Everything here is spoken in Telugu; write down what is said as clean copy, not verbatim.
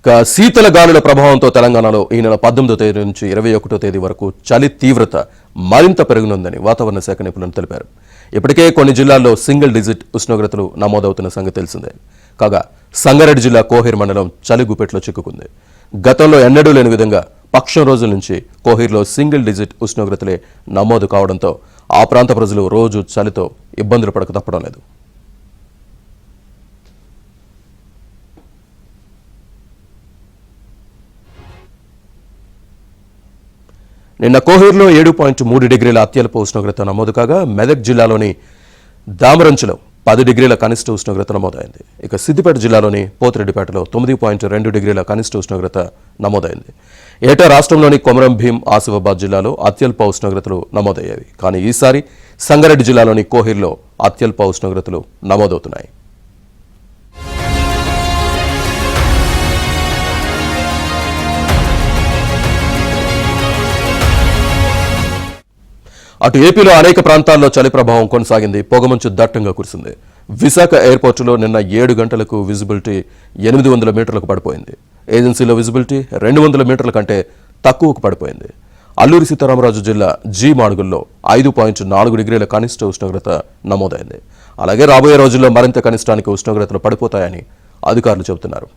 శీతల గాలుల ప్రభావంతో తెలంగాణలో ఈ నెల 18వ తేదీ నుంచి 21వ తేదీ వరకు చలి తీవ్రత మరింత పెరగనుందని వాతావరణ శాఖ నిపుణులు తెలిపారు. ఇప్పటికే కొన్ని జిల్లాల్లో సింగిల్ డిజిట్ ఉష్ణోగ్రతలు నమోదవుతున్న సంగతి తెలిసిందే. కాగా సంగారెడ్డి జిల్లా కోహిర్ మండలం చలి గుప్పెట్లో చిక్కుకుంది. గతంలో ఎన్నడూ లేని విధంగా పక్షం రోజుల నుంచి కోహిర్లో సింగిల్ డిజిట్ ఉష్ణోగ్రతలే నమోదు కావడంతో ఆ ప్రాంత ప్రజలు రోజు చలితో ఇబ్బందులు పడక తప్పడం లేదు. నిన్న కోహిర్లో 7.3 డిగ్రీల అత్యల్ప ఉష్ణోగ్రత నమోదు కాగా మెదక్ జిల్లాలోని దామరంచులో 10 డిగ్రీల కనిష్ట ఉష్ణోగ్రత నమోదైంది. ఇక సిద్దిపేట జిల్లాలోని పోతిరెడ్డిపేటలో 9.2 డిగ్రీల కనిష్ట ఉష్ణోగ్రత నమోదైంది. ఏటా రాష్ట్రంలోని కొమరం భీం ఆసిఫాబాద్ జిల్లాలో అత్యల్ప ఉష్ణోగ్రతలు నమోదయ్యాయి. కానీ ఈసారి సంగారెడ్డి జిల్లాలోని కోహిర్లో అత్యల్ప ఉష్ణోగ్రతలు నమోదవుతున్నాయి. అటు ఏపీలో అనేక ప్రాంతాల్లో చలి ప్రభావం కొనసాగింది. పొగమంచు దట్టంగా కురిసింది. విశాఖ ఎయిర్పోర్టులో నిన్న 7 గంటలకు విజిబిలిటీ 800 మీటర్లకు పడిపోయింది. ఏజెన్సీలో విజిబిలిటీ 200 మీటర్ల కంటే తక్కువకు పడిపోయింది. అల్లూరి సీతారామరాజు జిల్లా జీ మాడుగుల్లో 5.4 డిగ్రీల కనిష్ట ఉష్ణోగ్రత నమోదైంది. అలాగే రాబోయే రోజుల్లో మరింత కనిష్టానికి ఉష్ణోగ్రతలు పడిపోతాయని అధికారులు చెబుతున్నారు.